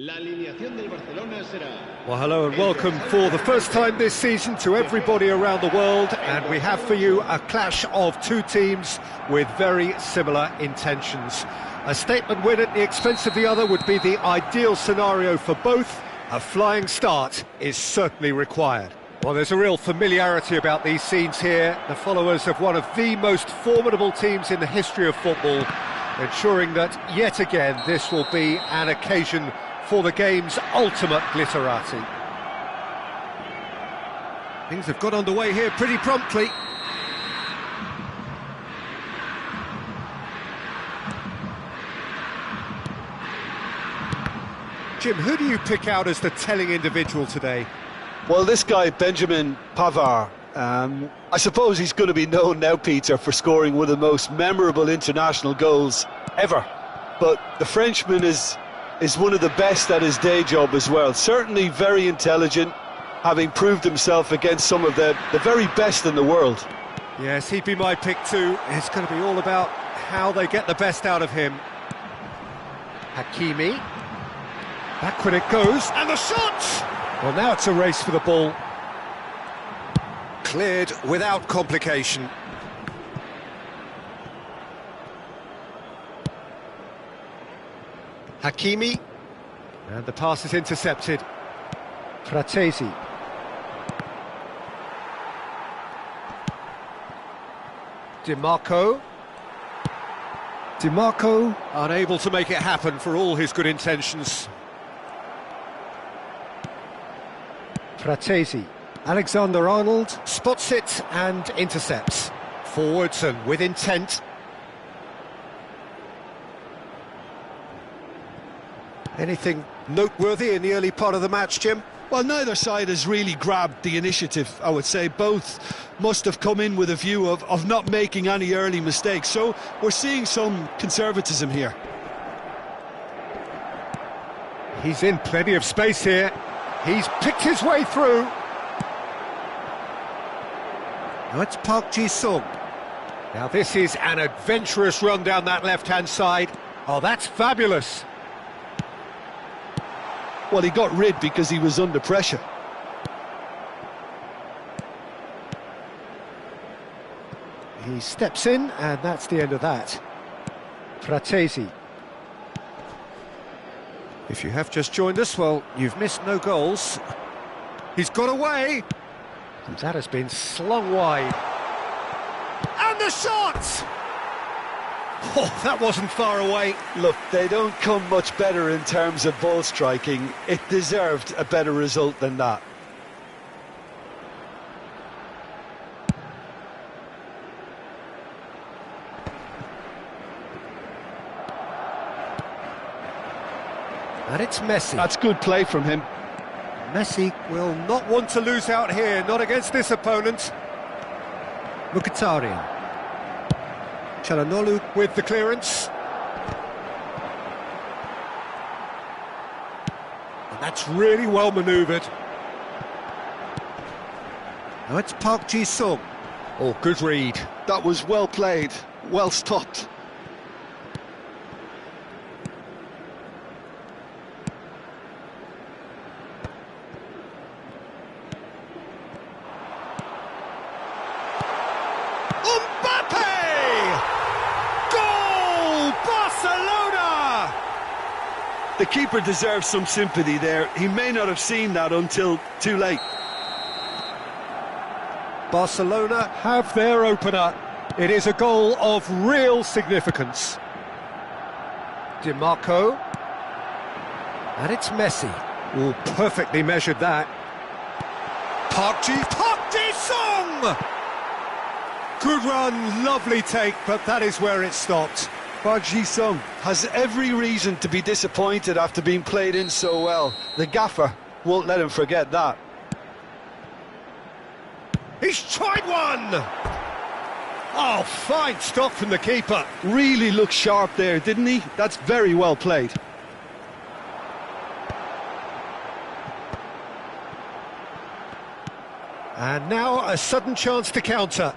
La alineación del Barcelona será... Well, hello and welcome for the first time this season to everybody around the world, and we have for you a clash of two teams with very similar intentions. A statement win at the expense of the other would be the ideal scenario for both. A flying start is certainly required. Well, there's a real familiarity about these scenes here. The followers of one of the most formidable teams in the history of football, ensuring that yet again this will be an occasion for the game's ultimate glitterati. Things have got underway here pretty promptly. Jim, who do you pick out as the telling individual today? Well, this guy, Benjamin Pavard, I suppose he's going to be known now, Peter, for scoring one of the most memorable international goals ever. But the Frenchman is one of the best at his day job as well. Certainly very intelligent, having proved himself against some of the very best in the world. Yes, he'd be my pick too. It's going to be all about how they get the best out of him. Hakimi. Back when it goes, and the shot! Well, now it's a race for the ball. Cleared without complication. Hakimi, and the pass is intercepted. Fratesi. Di Marco, unable to make it happen for all his good intentions. Fratesi. Alexander-Arnold spots it and intercepts. Forwards and with intent. Anything noteworthy in the early part of the match, Jim? Well, neither side has really grabbed the initiative, I would say. Both must have come in with a view of not making any early mistakes. So we're seeing some conservatism here. He's in plenty of space here. He's picked his way through. Now it's Park Ji-sung. Now this is an adventurous run down that left-hand side. Oh, that's fabulous. Well, he got rid because he was under pressure. He steps in, and that's the end of that. Fratesi. If you have just joined us, well, you've missed no goals. He's got away. And that has been slung wide. And the shot! Oh, that wasn't far away. Look, they don't come much better in terms of ball striking. It deserved a better result than that. And it's Messi. That's good play from him. Messi will not want to lose out here, not against this opponent. Mkhitaryan. Çalhanoğlu with the clearance. And that's really well manoeuvred. Now it's Park Ji-sung. Oh, good read. That was well played, well stopped. The keeper deserves some sympathy there. He may not have seen that until too late. Barcelona have their opener. It is a goal of real significance. Di Marco. And it's Messi. Oh, perfectly measured that. Park Ji-sung! Good run, lovely take, but that is where it stopped. Park Ji-sung has every reason to be disappointed after being played in so well. The gaffer won't let him forget that. He's tried one! Oh, fine stop from the keeper. Really looked sharp there, didn't he? That's very well played. And now a sudden chance to counter.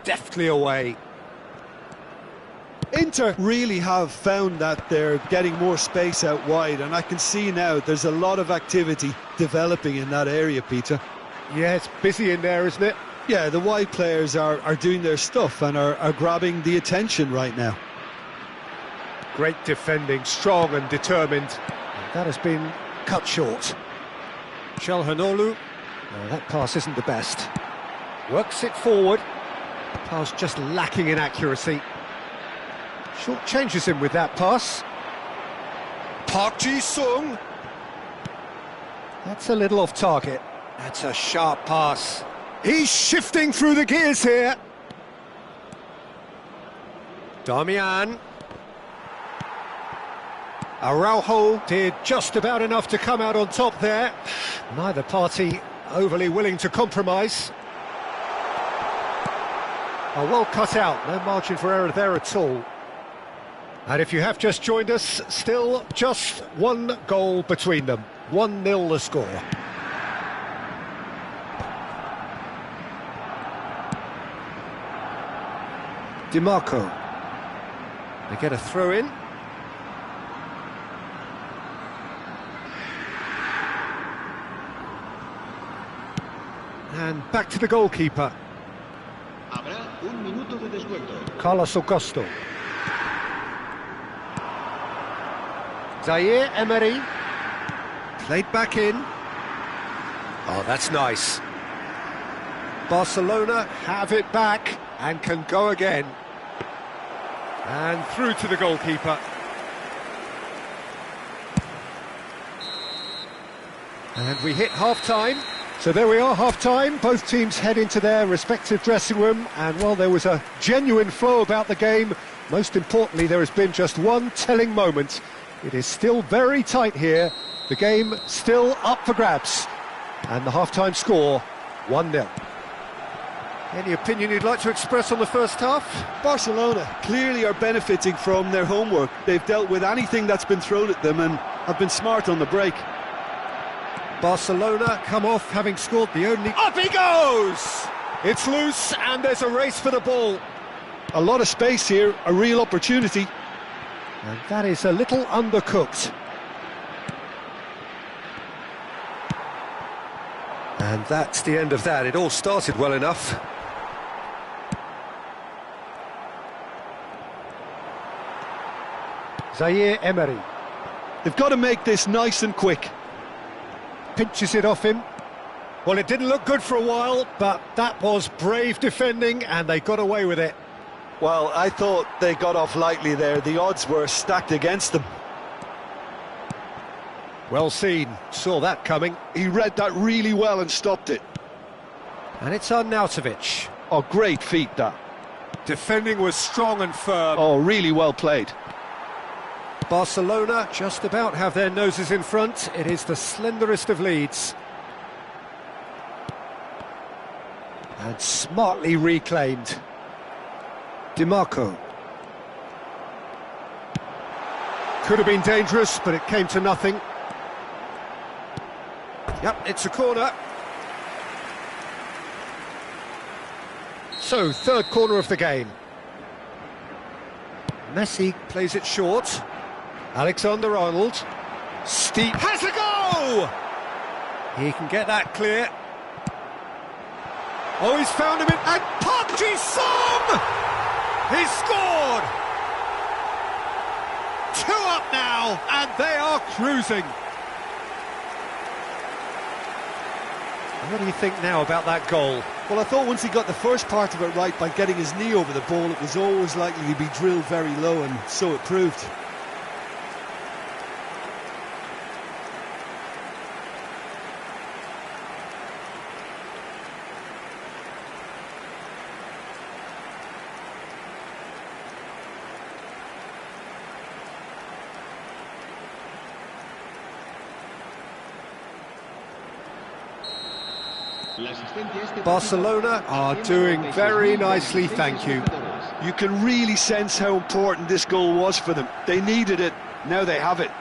Deftly away. Inter really have found that they're getting more space out wide, and I can see now there's a lot of activity developing in that area, Peter. Yeah, it's busy in there, isn't it? Yeah, the wide players are doing their stuff and are grabbing the attention right now. Great defending, strong and determined. That has been cut short. Çalhanoğlu, that pass isn't the best. Works it forward. Pass just lacking in accuracy. Short changes him with that pass. Park Ji-sung. That's a little off target. That's a sharp pass. He's shifting through the gears here. Damian. Araujo did just about enough to come out on top there. Neither party overly willing to compromise. Well cut out, no margin for error there at all. And if you have just joined us, still just one goal between them. 1-0 the score. DiMarco. They get a throw in. And back to the goalkeeper. Habrá un minuto de descuento. Carlos Augusto. Zaire Emery. Played back in. Oh, that's nice. Barcelona have it back and can go again. And through to the goalkeeper. And we hit half-time. So there we are, half-time. Both teams head into their respective dressing room. And while there was a genuine flow about the game, most importantly, there has been just one telling moment. It is still very tight here. The game still up for grabs. And the half-time score, 1-0. Any opinion you'd like to express on the first half? Barcelona clearly are benefiting from their homework. They've dealt with anything that's been thrown at them and have been smart on the break. Barcelona come off having scored the only... Up he goes! It's loose and there's a race for the ball. A lot of space here, a real opportunity. And that is a little undercooked. And that's the end of that. It all started well enough. Zaire Emery. They've got to make this nice and quick. Pinches it off him. Well, it didn't look good for a while, but that was brave defending and they got away with it. Well, I thought they got off lightly there. The odds were stacked against them. Well seen. Saw that coming. He read that really well and stopped it. And it's Arnautovic. Oh, great feat, that. Defending was strong and firm. Oh, really well played. Barcelona just about have their noses in front. It is the slenderest of leads. And smartly reclaimed. DiMarco. Could have been dangerous, but it came to nothing. Yep, it's a corner. So, third corner of the game. Messi plays it short. Alexander-Arnold. Steep. Has a go! He can get that clear. Oh, he's found him in... And Park Ji-sung! He's scored! 2 up now, and they are cruising. What do you think now about that goal? Well, I thought once he got the first part of it right by getting his knee over the ball, it was always likely to be drilled very low, and so it proved. Barcelona are doing very nicely, thank you. You can really sense how important this goal was for them. They needed it, now they have it.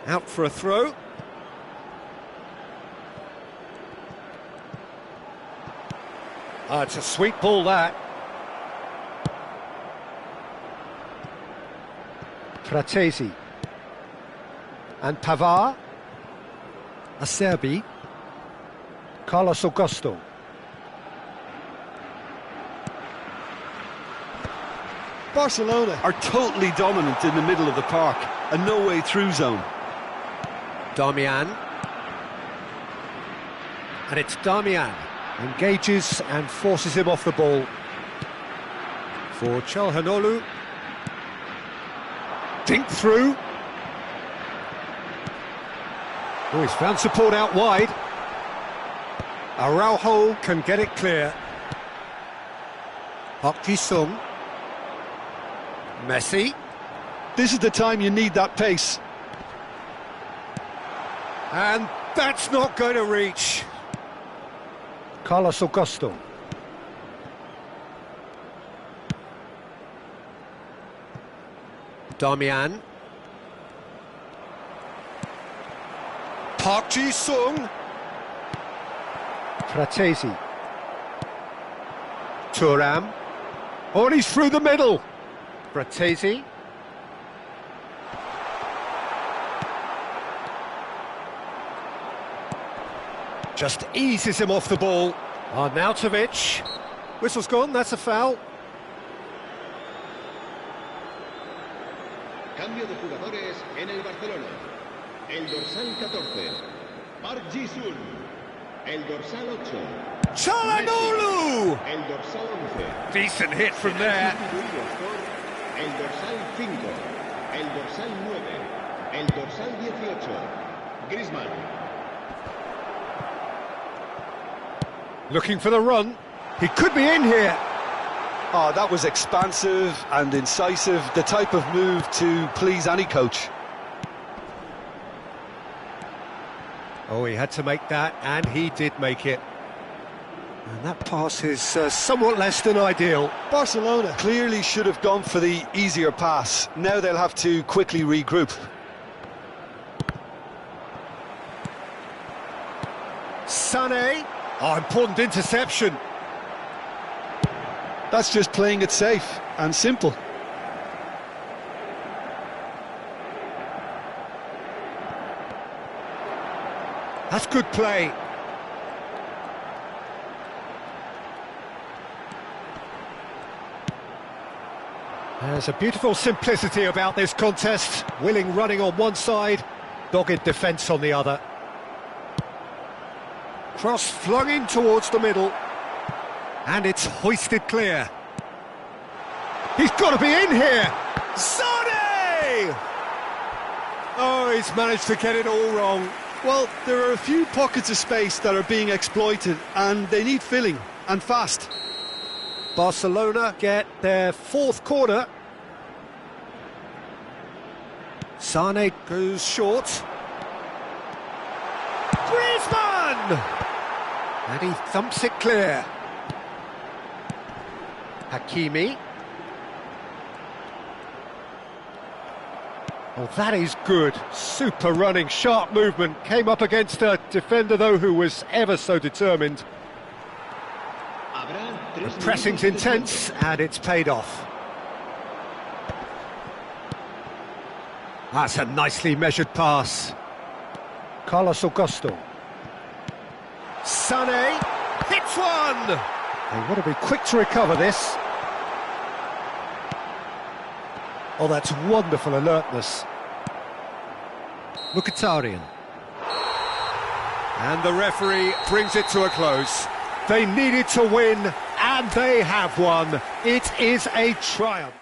Out for a throw. It's a sweet ball, that. Fratesi. And Pavard. Acerbi. Carlos Augusto. Barcelona are totally dominant in the middle of the park, a no-way through zone. Darmian. And it's Darmian. Engages and forces him off the ball. For Çalhanoğlu. Dink through. Oh, he's found support out wide. Araujo can get it clear. Park Ji-sung. Messi. This is the time you need that pace. And that's not going to reach. Carlos Augusto. Darmian. Park Ji-sung. Fratesi. Thuram. Oh, and he's through the middle. Fratesi. Just eases him off the ball. Arnautovic. Whistle's gone, that's a foul. Cambio de jugadores en el Barcelona. El dorsal 14, Park Ji-sung. El dorsal 8, Çalhanoğlu! el dorsal 11. Decent hit from there. Sustituidos por el dorsal 5, el dorsal 9, el dorsal 18, Griezmann. Looking for the run. He could be in here. Oh, that was expansive and incisive, the type of move to please any coach. Oh, he had to make that, and he did make it. And that pass is somewhat less than ideal. Barcelona clearly should have gone for the easier pass. Now they'll have to quickly regroup. Sané. Oh, important interception. That's just playing it safe and simple. That's good play. There's a beautiful simplicity about this contest. Willing running on one side, dogged defence on the other. Cross flung in towards the middle. And it's hoisted clear. He's got to be in here! Sané! Oh, he's managed to get it all wrong. Well, there are a few pockets of space that are being exploited, and they need filling, and fast. Barcelona get their fourth corner. Sané goes short. Griezmann! And he thumps it clear. Hakimi. Oh, that is good. Super running, sharp movement. Came up against a defender, though, who was ever so determined. The pressing's intense, and it's paid off. That's a nicely measured pass. Carlos Augusto. Sané hits one! They want to be quick to recover this. Oh, that's wonderful alertness. Mkhitaryan. And the referee brings it to a close. They needed to win, and they have won. It is a triumph.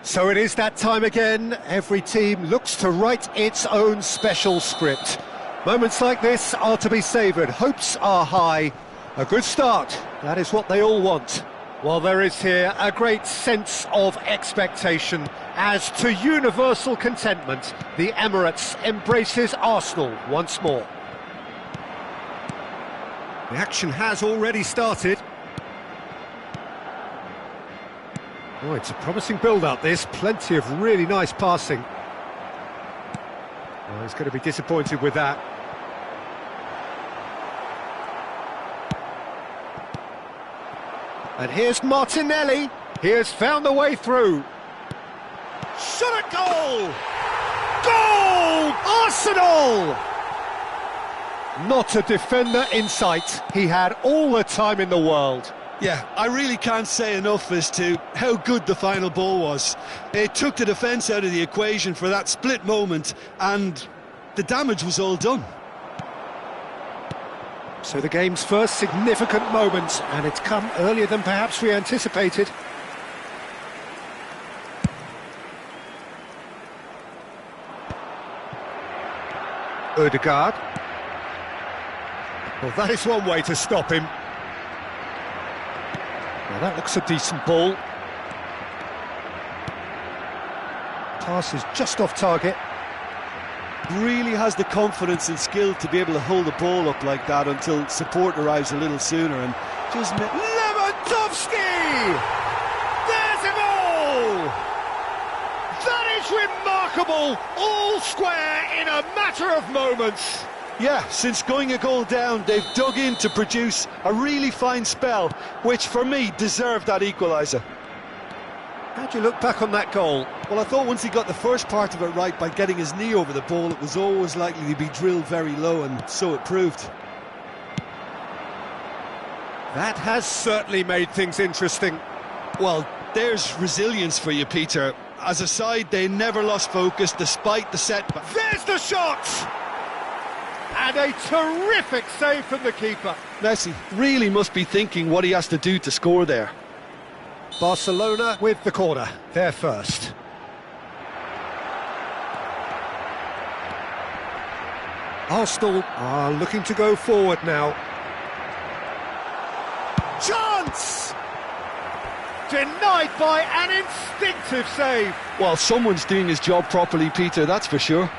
So it is that time again. Every team looks to write its own special script. Moments like this are to be savoured. Hopes are high. A good start, that is what they all want. Well, there is here a great sense of expectation as to universal contentment. The Emirates embraces Arsenal once more. The action has already started. Oh, it's a promising build-up, this. Plenty of really nice passing. Oh, he's going to be disappointed with that. And here's Martinelli. He has found the way through. Shot at goal! Goal! Arsenal! Not a defender in sight. He had all the time in the world. Yeah, I really can't say enough as to how good the final ball was. It took the defence out of the equation for that split moment, and the damage was all done. So the game's first significant moment, and it's come earlier than perhaps we anticipated. Ødegaard. Well, that is one way to stop him. Now that looks a decent ball. Pass is just off target. Really has the confidence and skill to be able to hold the ball up like that until support arrives a little sooner, and just... Lewandowski! There's a goal! That is remarkable! All square in a matter of moments. Yeah, since going a goal down, they've dug in to produce a really fine spell, which for me deserved that equaliser. How'd you look back on that goal? Well, I thought once he got the first part of it right by getting his knee over the ball, it was always likely to be drilled very low, and so it proved. That has certainly made things interesting. Well, there's resilience for you, Peter. As a side, they never lost focus despite the setback. There's the shot! And a terrific save from the keeper. Messi really must be thinking what he has to do to score there. Barcelona with the corner, they're first. Arsenal are looking to go forward now. Chance! Denied by an instinctive save. Well, someone's doing his job properly, Peter, that's for sure.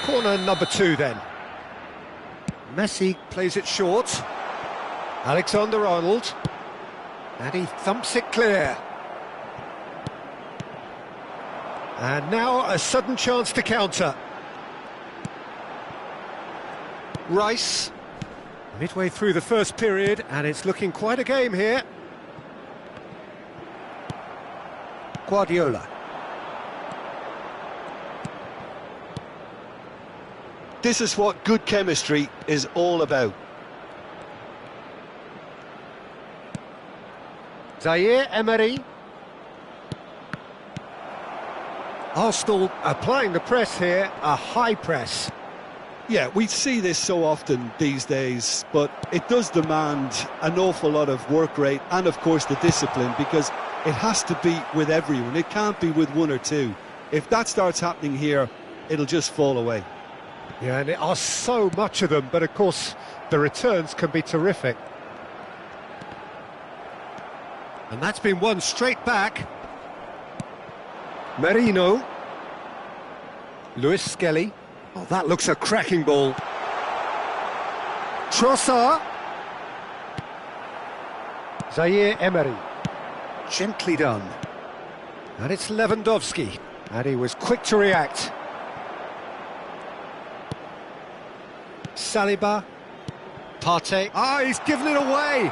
Corner number 2 then. Messi plays it short. Alexander-Arnold. And he thumps it clear. And now a sudden chance to counter. Rice. Midway through the first period, and it's looking quite a game here. Guardiola. This is what good chemistry is all about. Zaire Emery. Arsenal applying the press here, a high press. Yeah, we see this so often these days, but it does demand an awful lot of work rate and, of course, the discipline, because it has to be with everyone. It can't be with one or two. If that starts happening here, it'll just fall away. Yeah, and there are so much of them, but of course the returns can be terrific. And that's been won straight back. Merino. Luis Skelly. Oh, that looks a cracking ball. Trossard. Zaire Emery. Gently done. And it's Lewandowski. And he was quick to react. Saliba. Partey. Ah, he's given it away.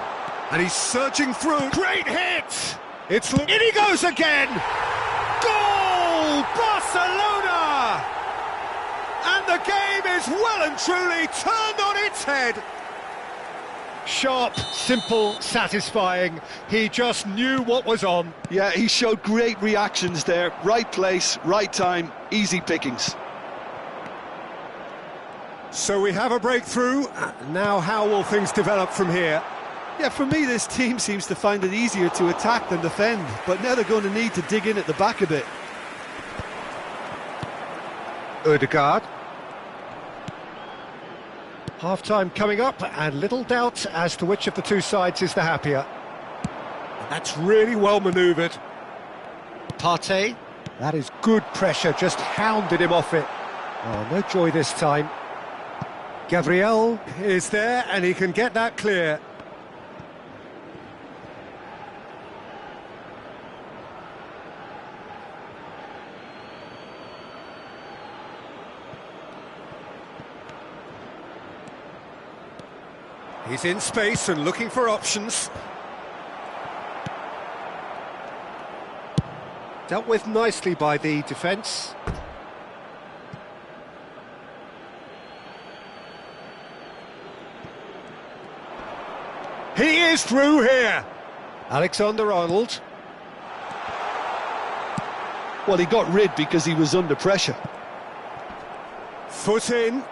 And he's surging through. Great hit! In he goes again! Goal! Barcelona! And the game is well and truly turned on its head. Sharp, simple, satisfying. He just knew what was on. Yeah, he showed great reactions there. Right place, right time, easy pickings. So we have a breakthrough. Now how will things develop from here? Yeah, for me, this team seems to find it easier to attack than defend, but now they're going to need to dig in at the back a bit. Ødegaard. Half-time coming up, and little doubt as to which of the two sides is the happier. And that's really well manoeuvred. Partey. That is good pressure, just hounded him off it. Oh, no joy this time. Gabriel is there, and he can get that clear. He's in space and looking for options. Dealt with nicely by the defence. He is through here. Alexander-Arnold. Well, he got rid because he was under pressure. Foot in.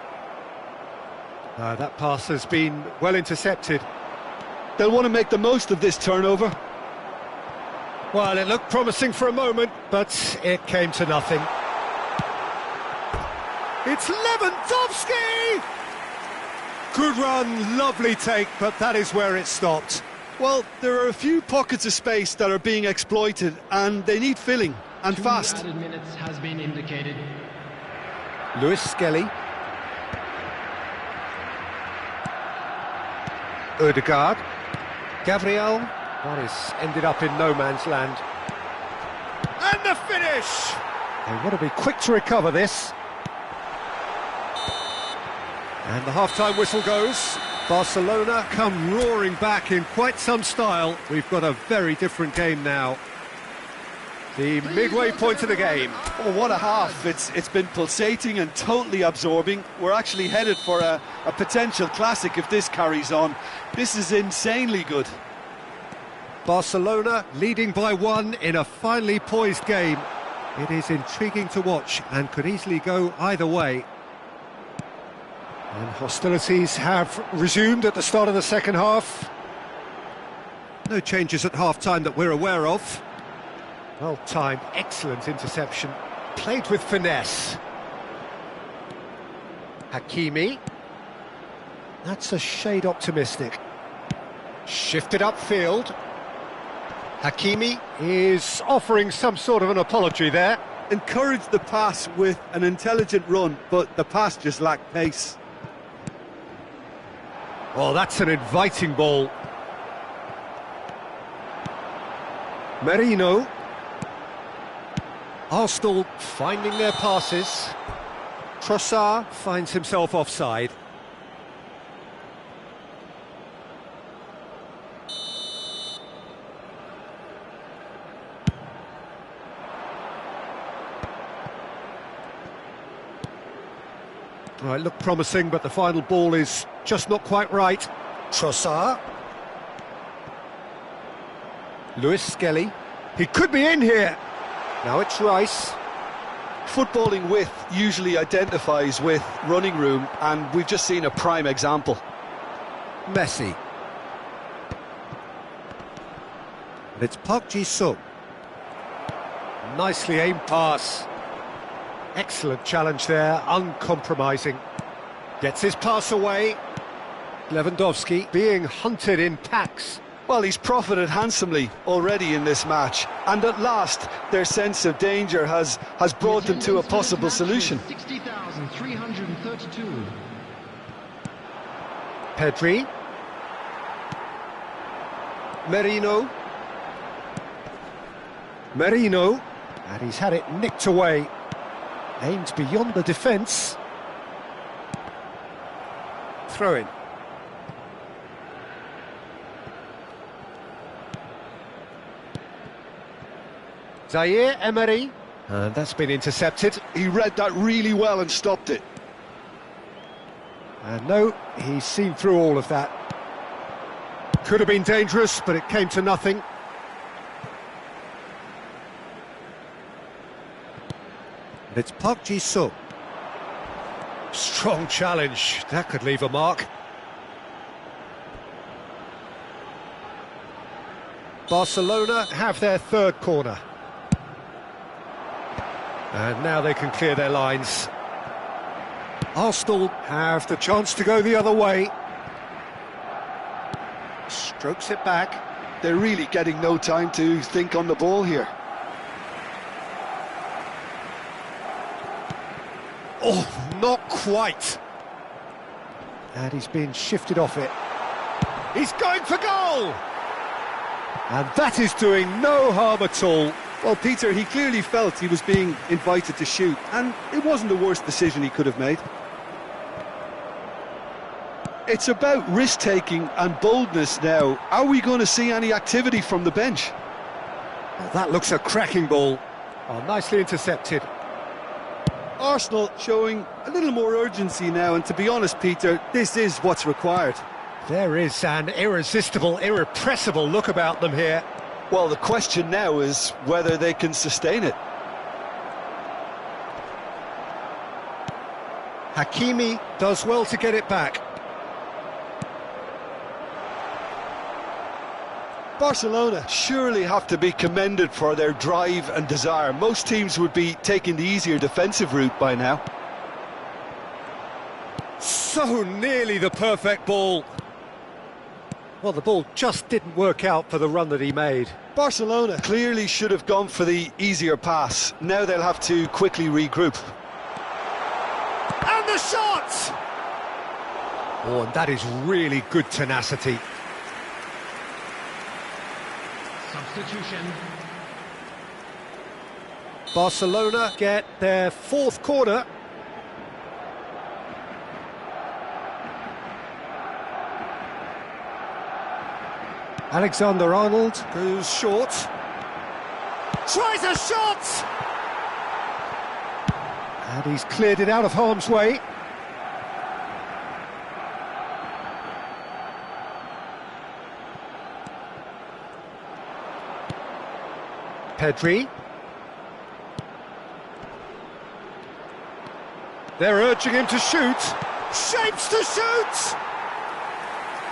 That pass has been well intercepted. They'll want to make the most of this turnover. Well, it looked promising for a moment, but it came to nothing. It's Lewandowski! Good run, lovely take, but that is where it stopped. Well, there are a few pockets of space that are being exploited, and they need filling, and fast. 2 added minutes has been indicated. Lewis Skelly. Ødegaard. Gabriel. That is ended up in no man's land. And the finish! They want to be quick to recover this. And the half-time whistle goes. Barcelona come roaring back in quite some style. We've got a very different game now. The midway point of the game. Oh, what a half. It's been pulsating and totally absorbing. We're actually headed for a potential classic if this carries on. This is insanely good. Barcelona leading by 1 in a finely poised game. It is intriguing to watch and could easily go either way. And hostilities have resumed at the start of the second half. No changes at half-time that we're aware of. Well timed, excellent interception. Played with finesse. Hakimi. That's a shade optimistic. Shifted upfield. Hakimi is offering some sort of an apology there. Encouraged the pass with an intelligent run, but the pass just lacked pace. Oh, that's an inviting ball. Merino. Arsenal finding their passes. Trossard finds himself offside. Well, it looked promising, but the final ball is just not quite right. Trossard. Lewis Skelly. He could be in here. Now it's Rice. Footballing width usually identifies with running room, and we've just seen a prime example. Messi. And it's Park Ji-sung. Nicely aimed pass. Excellent challenge there, uncompromising. Gets his pass away. Lewandowski being hunted in packs. Well, he's profited handsomely already in this match, and at last their sense of danger has brought them to a possible solution. 60,332. Pedri. Merino. Merino. And he's had it nicked away. Aimed beyond the defence. Throw in. Zaire Emery. And that's been intercepted. He read that really well and stopped it. And no, he's seen through all of that. Could have been dangerous, but it came to nothing. And it's Park Ji-sung. Strong challenge. That could leave a mark. Barcelona have their third corner. And now they can clear their lines. Arsenal have the chance to go the other way. Strokes it back. They're really getting no time to think on the ball here. Oh, not quite. And he's being shifted off it. He's going for goal! And that is doing no harm at all. Well, Peter, he clearly felt he was being invited to shoot, and it wasn't the worst decision he could have made. It's about risk-taking and boldness now. Are we going to see any activity from the bench? Well, that looks a cracking ball. Oh, nicely intercepted. Arsenal showing a little more urgency now, and to be honest, Peter, this is what's required. There is an irresistible, irrepressible look about them here. Well, the question now is whether they can sustain it. Hakimi does well to get it back. Barcelona surely have to be commended for their drive and desire. Most teams would be taking the easier defensive route by now. So nearly the perfect ball. Well, the ball just didn't work out for the run that he made. Barcelona clearly should have gone for the easier pass. Now they'll have to quickly regroup. And the shot! Oh, and that is really good tenacity. Substitution. Barcelona get their fourth corner. Alexander-Arnold goes short. Tries a shot! And he's cleared it out of harm's way. Pedri. They're urging him to shoot. Shapes to shoot!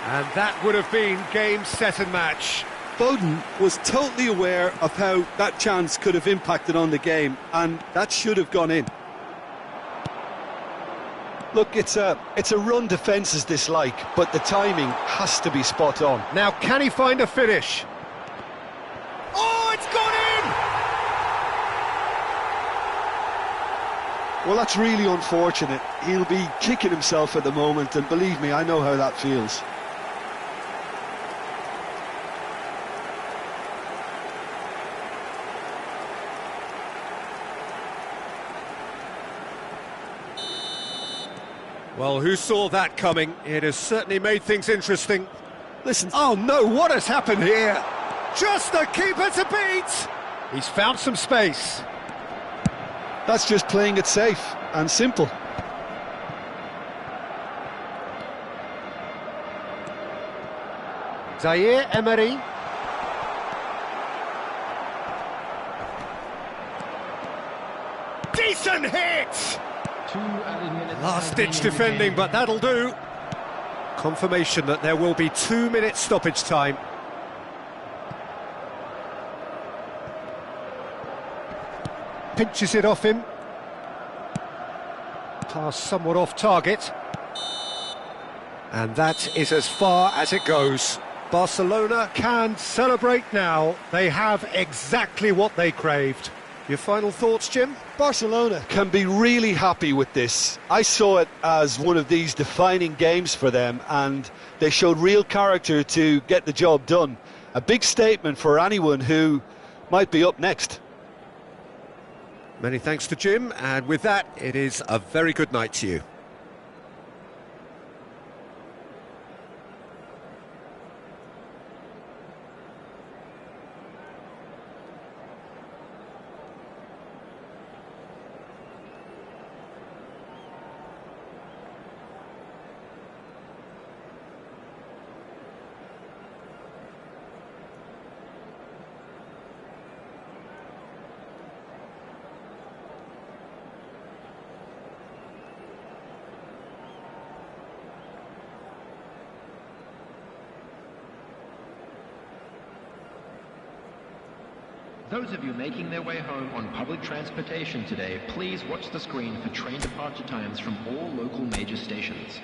And that would have been game, set and match. Foden was totally aware of how that chance could have impacted on the game, and that should have gone in. Look, it's a run defence is dislike, but the timing has to be spot on. Now, can he find a finish? Oh, it's gone in! Well, that's really unfortunate. He'll be kicking himself at the moment, and believe me, I know how that feels. Well, who saw that coming? It has certainly made things interesting. Listen. Oh no, what has happened here? Just the keeper to beat! He's found some space. That's just playing it safe and simple. Zaire Emery. Decent hit! Last-ditch defending, but that'll do. Confirmation that there will be 2 minutes stoppage time. Pinches it off him. Pass somewhat off target. And that is as far as it goes. Barcelona can celebrate now. They have exactly what they craved. Your final thoughts, Jim? Barcelona can be really happy with this. I saw it as one of these defining games for them, and they showed real character to get the job done. A big statement for anyone who might be up next. Many thanks to Jim, and with that, it is a very good night to you. Those of you making their way home on public transportation today, please watch the screen for train departure times from all local major stations.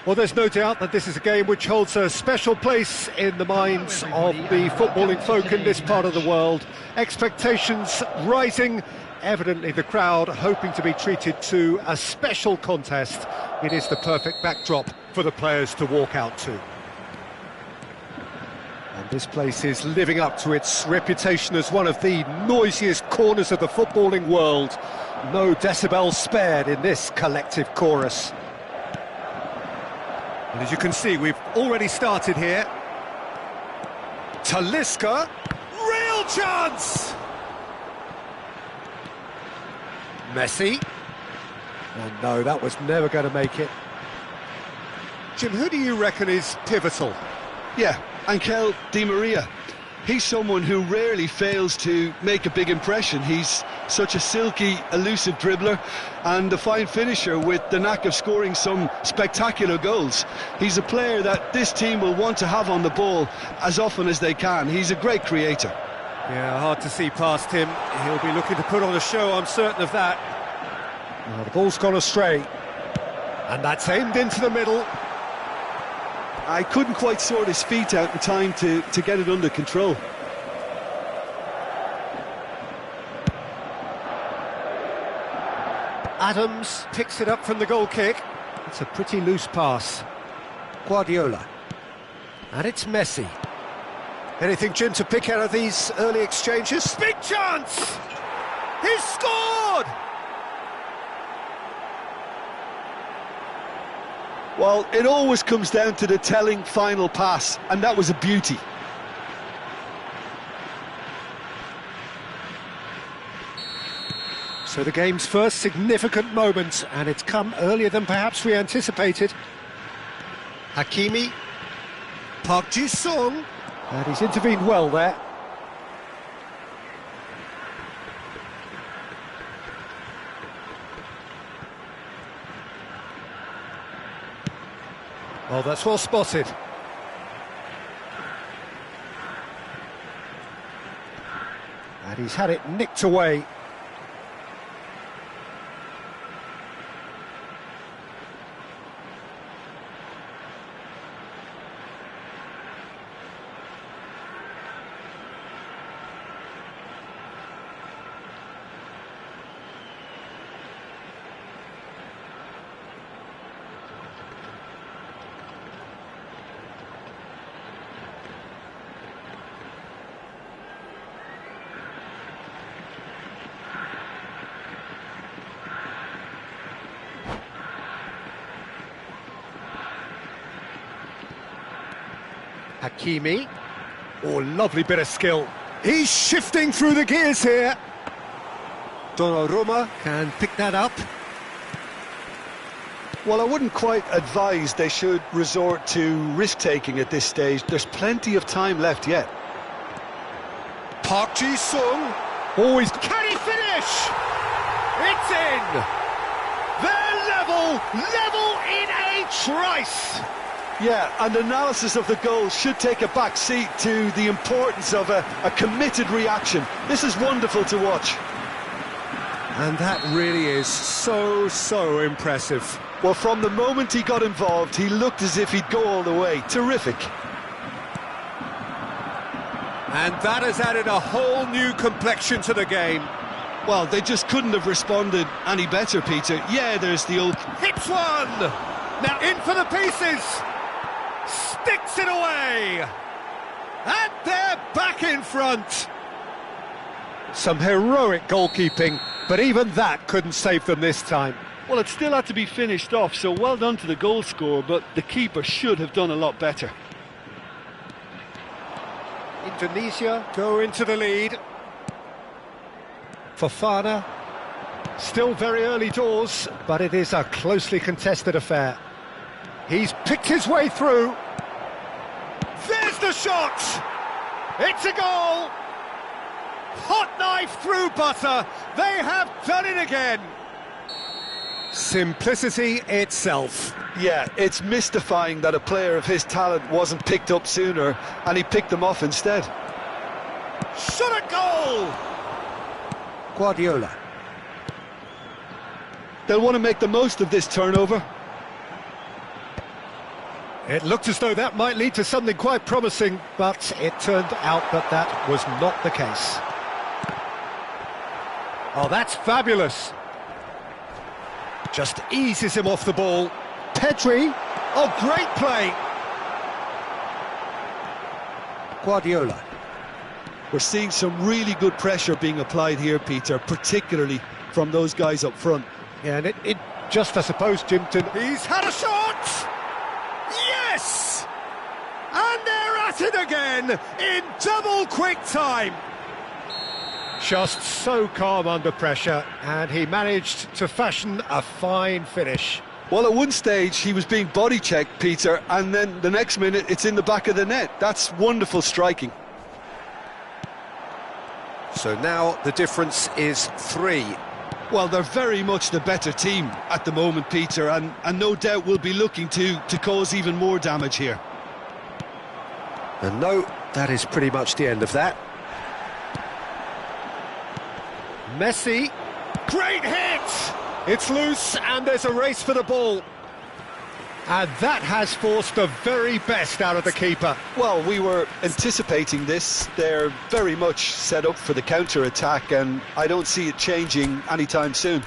Well, there's no doubt that this is a game which holds a special place in the minds of the footballing folk in this part of the world. Expectations rising, evidently the crowd hoping to be treated to a special contest. It is the perfect backdrop for the players to walk out to. And this place is living up to its reputation as one of the noisiest corners of the footballing world. No decibels spared in this collective chorus. And as you can see, we've already started here. Talisca, real chance! Messi. Oh no, that was never going to make it. Jim, who do you reckon is pivotal? Yeah, Angel Di Maria. He's someone who rarely fails to make a big impression. He's such a silky, elusive dribbler and a fine finisher with the knack of scoring some spectacular goals. He's a player that this team will want to have on the ball as often as they can. He's a great creator. Yeah, hard to see past him. He'll be looking to put on a show, I'm certain of that. Now, the ball's gone astray. And that's aimed into the middle. I couldn't quite sort his feet out in time to get it under control. Adams picks it up from the goal kick. It's a pretty loose pass. Guardiola. And it's Messi. Anything, Jim, to pick out of these early exchanges? Big chance! He's scored! Well, it always comes down to the telling final pass, and that was a beauty. So the game's first significant moment, and it's come earlier than perhaps we anticipated. Hakimi, Park Ji-sung, and he's intervened well there. Well, that's well spotted. And he's had it nicked away. Hakimi. Oh, lovely bit of skill. He's shifting through the gears here. Donnarumma can pick that up. Well, I wouldn't quite advise they should resort to risk-taking at this stage. There's plenty of time left yet. Park Ji-sung. Always. Can he finish? It's in. They're level in a trice. Yeah, and analysis of the goal should take a back seat to the importance of a committed reaction. This is wonderful to watch. And that really is so impressive. Well, from the moment he got involved, he looked as if he'd go all the way. Terrific. And that has added a whole new complexion to the game. Well, they just couldn't have responded any better, Peter. Yeah, there's the old... Hits one! Now in for the pieces! Sticks it away! And they're back in front! Some heroic goalkeeping, but even that couldn't save them this time. Well, it still had to be finished off, so well done to the goal scorer, but the keeper should have done a lot better. Indonesia go into the lead. Fofana, still very early doors, but it is a closely contested affair. He's picked his way through. There's the shot! It's a goal! Hot knife through butter. They have done it again. Simplicity itself. Yeah, it's mystifying that a player of his talent wasn't picked up sooner, and he picked them off instead. Shot a goal! Guardiola. They'll want to make the most of this turnover. It looked as though that might lead to something quite promising, but it turned out that that was not the case. Oh, that's fabulous. Just eases him off the ball. Pedri. Oh, great play. Guardiola. We're seeing some really good pressure being applied here, Peter, particularly from those guys up front. Yeah, and it just, I suppose, Jimpton, he's had a shot! Yes! And they're at it again in double quick time. Just so calm under pressure, and he managed to fashion a fine finish. Well, at one stage he was being body checked, Peter, and then the next minute it's in the back of the net. That's wonderful striking. So now the difference is 3. Well, they're very much the better team at the moment, Peter, and no doubt will be looking to cause even more damage here. And no, that is pretty much the end of that. Messi, great hit! It's loose and there's a race for the ball. And that has forced the very best out of the keeper. Well, we were anticipating this. They're very much set up for the counter-attack, and I don't see it changing anytime soon.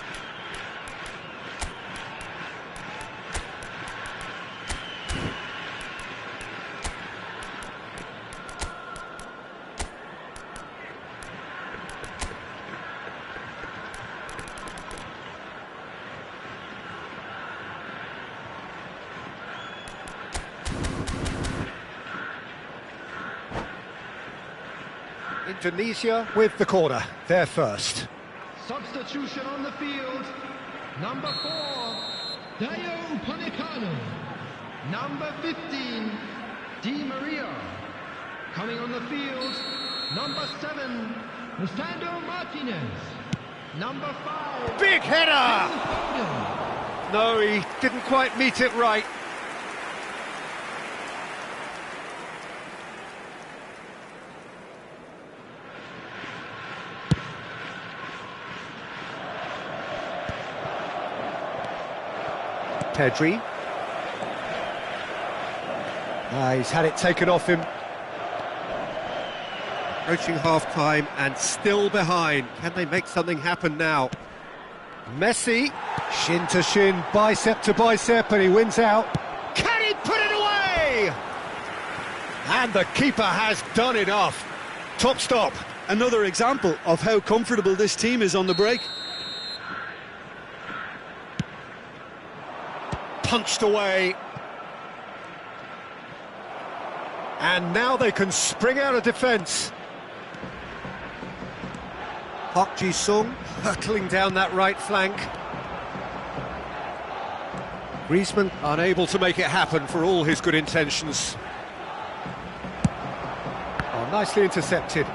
Indonesia with the corner, they're first. Substitution on the field. Number 4, Dayo Upamecano. Number 15, Di Maria. Coming on the field, number 7, Lisandro Martinez. Number 5, Big header! No, he didn't quite meet it right. Pedri. He's had it taken off him. Approaching half-time and still behind. Can they make something happen now? Messi, shin to shin, bicep to bicep, and he wins out. Can he put it away? And the keeper has done enough. Top stop. Another example of how comfortable this team is on the break. Punched away. And now they can spring out of defence. Park Ji-sung hurtling down that right flank. Griezmann unable to make it happen for all his good intentions. Oh, nicely intercepted.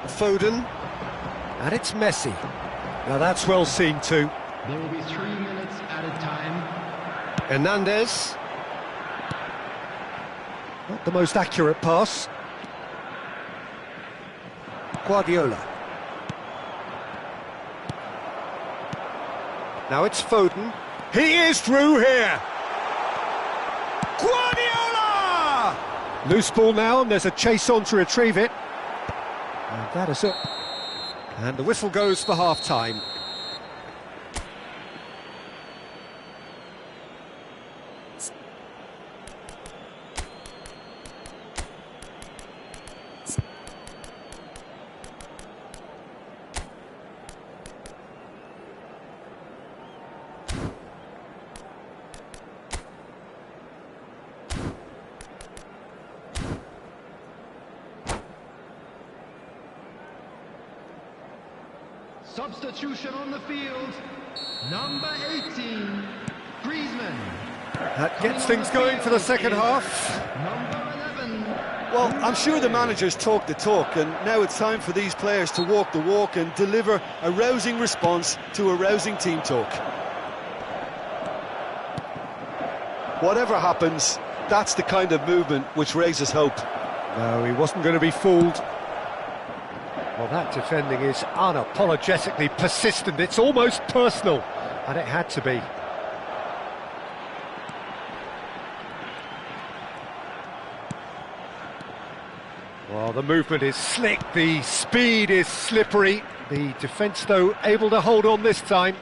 Foden. And it's Messi. Now that's well seen too. There will be 3 minutes added time. Hernandez. Not the most accurate pass. Guardiola. Now it's Foden. He is through here. Guardiola! Loose ball now, and there's a chase on to retrieve it. And that is it. And the whistle goes for half-time. Substitution on the field. Number 18, Griezmann. That gets things going for the second half. Number 11. Well, I'm sure the managers talk the talk, and now it's time for these players to walk the walk and deliver a rousing response to a rousing team talk. Whatever happens, that's the kind of movement which raises hope. No, he wasn't going to be fooled. Well, that defending is unapologetically persistent. It's almost personal, and it had to be. Well, the movement is slick, the speed is slippery. The defence, though, able to hold on this time.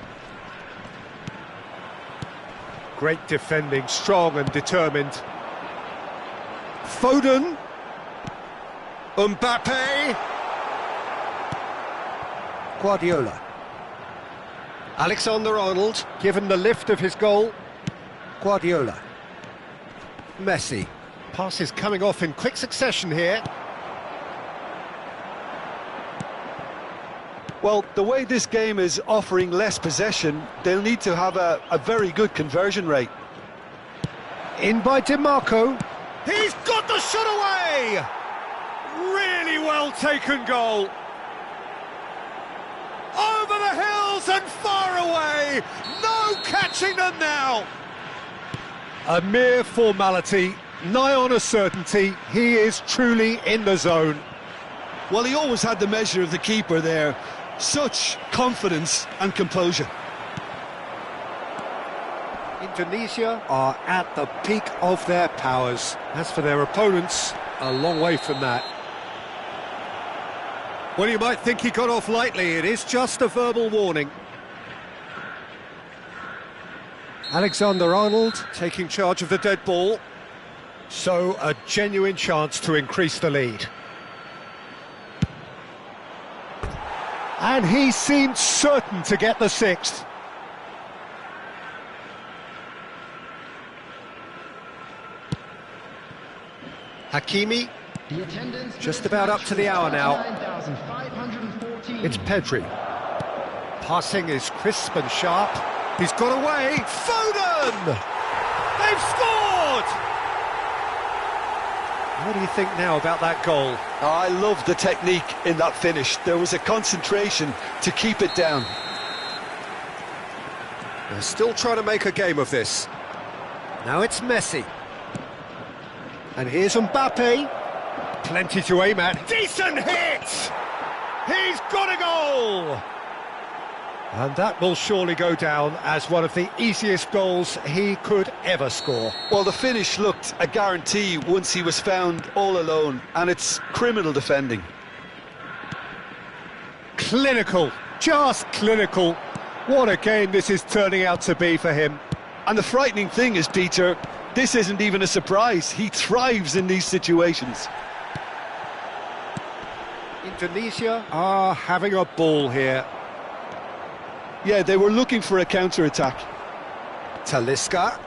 Great defending, strong and determined. Foden. Mbappe. Guardiola. Alexander-Arnold, given the lift of his goal. Guardiola. Messi. Passes coming off in quick succession here. Well, the way this game is offering less possession, they'll need to have a very good conversion rate. In by DiMarco. He's got the shot away! Really well taken goal. Over the hills and far away. No catching them now. A mere formality, nigh on a certainty. He is truly in the zone. Well, he always had the measure of the keeper there. Such confidence and composure. Indonesia are at the peak of their powers. As for their opponents, a long way from that. Well, you might think he got off lightly. It is just a verbal warning. Alexander-Arnold taking charge of the dead ball. So, a genuine chance to increase the lead. And he seemed certain to get the sixth. Hakimi, just about up to the hour now. It's Pedri. Passing is crisp and sharp. He's got away. Foden! They've scored! What do you think now about that goal? I love the technique in that finish. There was a concentration to keep it down. They're still trying to make a game of this. Now it's Messi. And here's Mbappe. Plenty to aim at. Decent hit! He's got a goal! And that will surely go down as one of the easiest goals he could ever score. Well, the finish looked a guarantee once he was found all alone, and it's criminal defending. Clinical, just clinical. What a game this is turning out to be for him. And the frightening thing is, Peter, this isn't even a surprise. He thrives in these situations. Indonesia are having a ball here. Yeah, they were looking for a counter-attack. Talisca.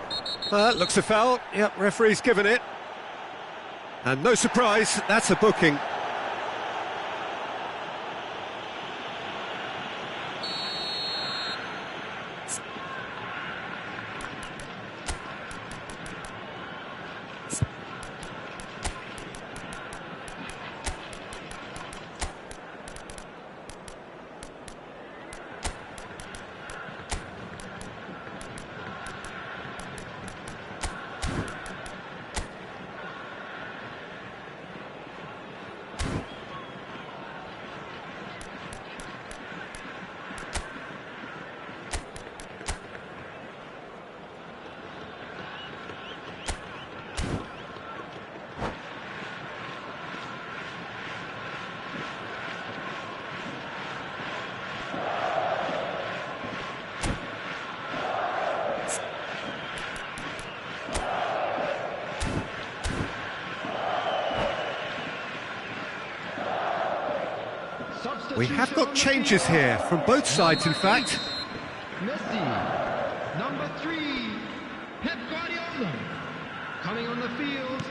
Looks a foul. Yep, referee's given it. And no surprise, that's a booking. We have got changes here from both sides, in fact. Messi, number 3, Pep Guardiola. Coming on the field,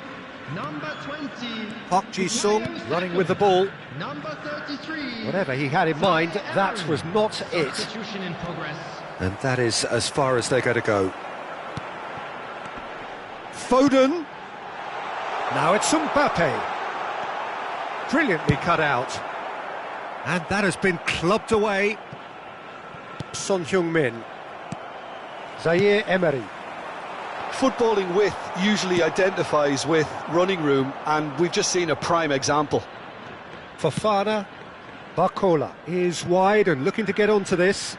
number 20. Park Ji-sung running with the ball. Number 33. Whatever he had in mind, that was not it. Substitution in progress. And that is as far as they're going to go. Foden. Now it's Mbappe. Brilliantly cut out. And that has been clubbed away. Son Heung-min. Zaire Emery. Footballing width usually identifies with running room, and we've just seen a prime example. Fofana. Barcola is wide and looking to get onto this.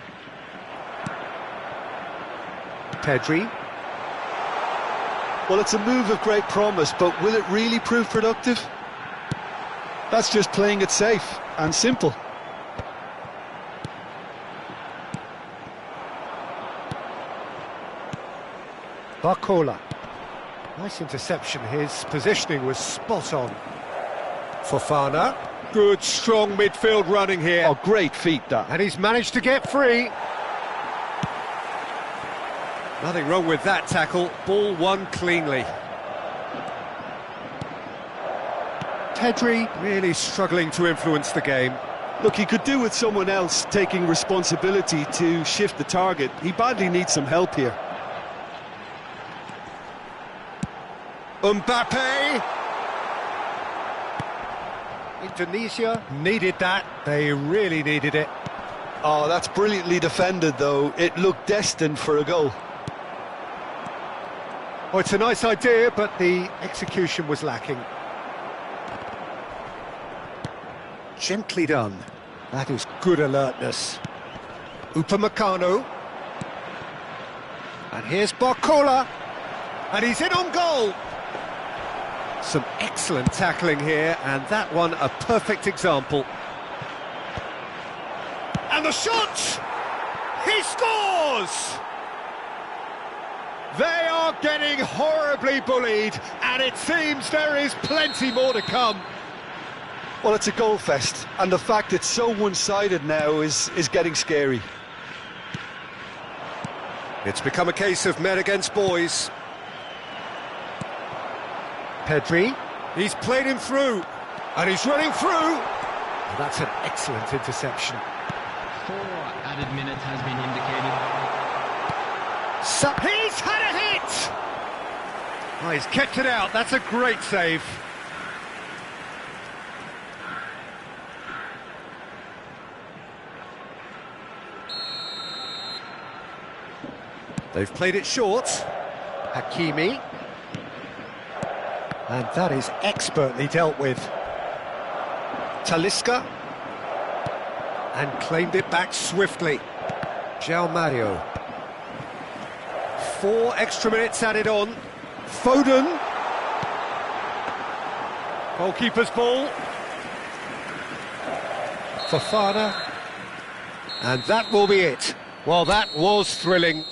Pedri. Well, it's a move of great promise, but will it really prove productive? That's just playing it safe and simple. Barcola. Nice interception. His positioning was spot on. Fofana. Good, strong midfield running here. Oh, great feat, that. And he's managed to get free. Nothing wrong with that tackle. Ball won cleanly. Pedri really struggling to influence the game. Look, he could do with someone else taking responsibility to shift the target. He badly needs some help here. Mbappe! Indonesia needed that. They really needed it. Oh, that's brilliantly defended, though. It looked destined for a goal. Oh, it's a nice idea, but the execution was lacking. Gently done. That is good alertness. Upamecano. And here's Barcola. And he's in on goal. Some excellent tackling here, and that one a perfect example. And the shot! He scores! They are getting horribly bullied, and it seems there is plenty more to come. Well, it's a goal fest, and the fact it's so one-sided now is getting scary. It's become a case of men against boys. Pedri, he's played him through, and he's running through. That's an excellent interception. 4 added minutes has been indicated. He's had a hit! Oh, he's kept it out, that's a great save. They've played it short. Hakimi. And that is expertly dealt with. Talisca. And claimed it back swiftly. João Mario. 4 extra minutes added on. Foden. Goalkeeper's ball. Fofana. And that will be it. Well, that was thrilling.